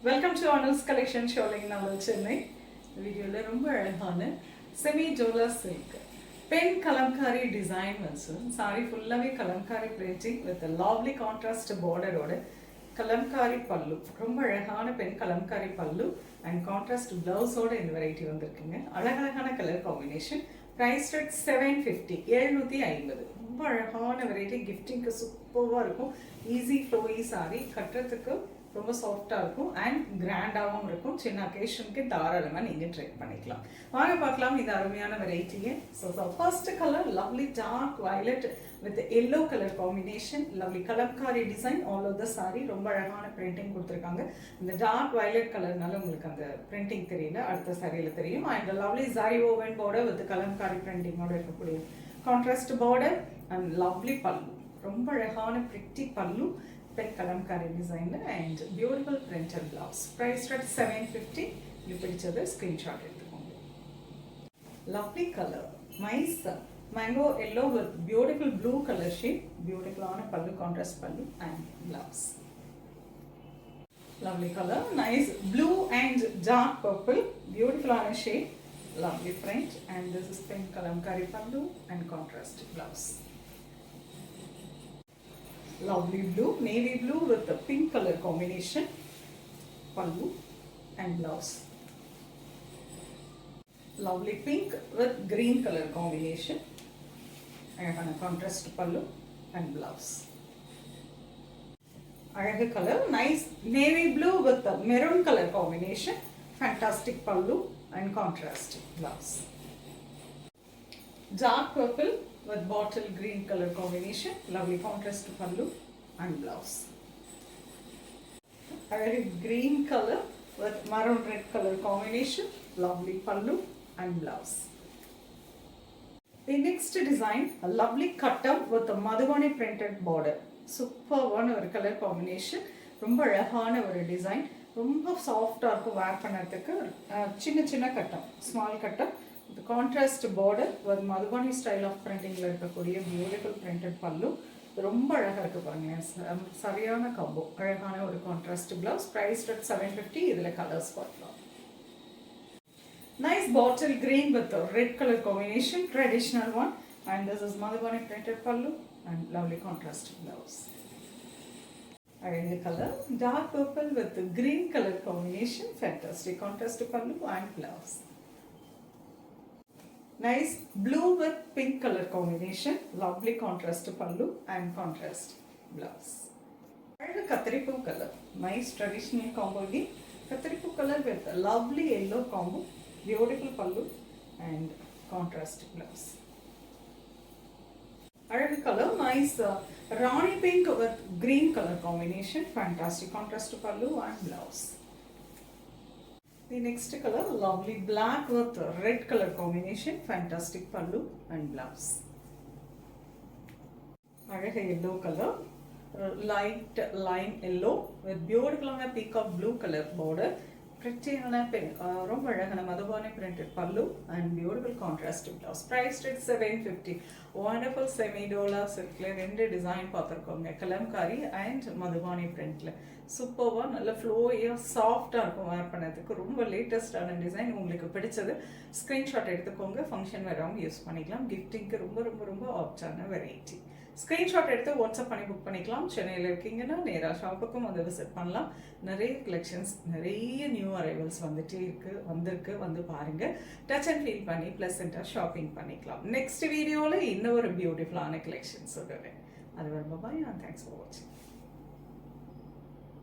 Welcome to ஆனல்ஸ் collection ஷோலிங் நம்ம சென்னை. வீடியோவில் ரொம்ப அழகான செமி ஜோலா சில்க் பென் கலம்காரி டிசைன் வந்து சாரி ஃபுல்லாகவே kalamkari printing with lovely contrast பார்டரோட கலம்காரி பல்லு, ரொம்ப அழகான பென் கலம்காரி பல்லு அண்ட் கான்ட்ராஸ்ட் பிளவுஸோட இந்த வெரைட்டி வந்திருக்குங்க. அழகழகான கலர் காம்பினேஷன். Price rate 750, 750. ரொம்ப அழகான வெரைட்டி, கிஃப்டிங்க்கு சூப்பராக இருக்கும். ஈஸி ஃப்ளோயி சாரி, கட்டுறதுக்கு ரொம்ப சாஃப்டாக இருக்கும் அண்ட் கிராண்டாகவும் இருக்கும். சின்ன அக்கேஷனுக்கு தாராளமாக நீங்கள் ட்ரை பண்ணிக்கலாம். வாங்க பார்க்கலாம் இந்த அருமையான வெரைட்டியை. So first colour lovely dark violet with yellow colour combination, lovely kalamkari design all over the sari. ரொம்ப அழகான பிரிண்டிங் கொடுத்துருக்காங்க. இந்த டார்க் வயலட் கலர்னால உங்களுக்கு அந்த பிரிண்டிங் தெரியல, அடுத்த சாரியில் தெரியும். And lovely sari woven border with kalamkari பிரிண்டிங்கோட இருக்கக்கூடிய கான்ட்ராஸ்ட் பார்டர் அண்ட் லவ்லி பல்லு, ரொம்ப அழகான pretty pallu pen kalamkari design and beautiful printed blouse. Price rate 750. இது பிடிச்சது ஸ்க்ரீன்ஷாட் எடுத்துக்கோங்க. Lovely colour, nice mango yellow with beautiful blue colour shade, பியூட்டிஃபுல்லான pallu, contrast pallu and blouse. Lovely colour, nice blue and dark purple, பியூட்டிஃபுல்லான shade, lovely print, and this is pink kalamkari pallu and contrast blouse. Lovely blue, navy blue with the pink color combination, pallu and blouse. Lovely pink with green color combination and contrast pallu and blouse. Another color, nice navy blue with the maroon color combination, fantastic pallu and contrast blouse. Dark purple with bottle green color combination, lovely contrast pallu and blouse. A green color with maroon red color combination, lovely pallu and blouse. The next design, a lovely cut-up with a Madhubani printed border. Superb color combination, ரொம்ப அழகான ஒரு design, ரொம்ப சாஃப்டாக இருக்கும். வேர் பண்ணுறதுக்கு சின்ன சின்ன கட்டம், ஸ்மால் கட்டம், இது கான்ட்ராஸ்ட் பார்டர் ஒரு மதுபானி ஸ்டைல் ஆஃப் பிரிண்டிங்கில் இருக்கக்கூடிய பியூட்டிஃபுல் பிரிண்டட் பல்லு. ரொம்ப அழகாக இருக்குது பாருங்க, சரியான காம்போ, அழகான ஒரு கான்ட்ராஸ்ட் பிளவுஸ். Price rate 750. இதில் கலர்ஸ் பார்க்கலாம். Nice bottle green with red colour combination, traditional one, and this is Madhubani printed pallu and lovely contrast blouse. Another color, dark purple with green color combination, fantastic contrast pallu and blouse. Nice blue with pink color combination, lovely contrast pallu and contrast blouse. Another katharipu color, nice traditional combo again. Katharipu color with lovely yellow combo, beautiful pallu and contrast blouse. Another color, nice Rani pink with green color combination, fantastic contrast pallu and blouse. The next color, lovely black with red color combination, fantastic pallu and blouse. Another yellow color, light lime yellow with beautiful peacock blue color border, prettyயான ரொம்ப அழகான Madhubani printed pallu and beautiful contrast blouse. Price rate 750. Wonderful semi dola சில்க்ல ரெண்டு design பார்த்துருக்கோங்க, kalamkari and Madhubani பிரிண்ட்ல. சூப்பராக நல்ல ஃப்ளோயாக சாஃப்டாக இருக்கும் வேர் பண்ணதுக்கு. ரொம்ப லேட்டஸ்டான டிசைன், உங்களுக்கு பிடிச்சது ஸ்க்ரீன்ஷாட் எடுத்துக்கோங்க. ஃபங்க்ஷன் வரவங்க யூஸ் பண்ணிக்கலாம். கிஃப்டிங்க்கு ரொம்ப ரொம்ப ரொம்ப ஆப்டான வெரைட்டி. ஸ்க்ரீன்ஷாட் எடுத்து வாட்ஸ்அப் பண்ணி புக் பண்ணிக்கலாம். சென்னையில் இருக்கீங்கன்னா நேராக ஷாப்புக்கும் வந்து விசிட் பண்ணலாம். நிறைய கலெக்ஷன்ஸ், நிறைய நியூ அரைவல்ஸ் வந்திருக்கு, வந்து பாருங்கள். டச் அண்ட் ஃபீல் பண்ணி ப்ளசண்ட்டாக ஷாப்பிங் பண்ணிக்கலாம். நெக்ஸ்ட் வீடியோவில் இன்னும் ஒரு பியூட்டிஃபுல்லான கலெக்ஷன்ஸ் சொல்லுவேன். அது ரொம்ப பாய். தேங்க்ஸ் ஃபார் வாட்சிங்.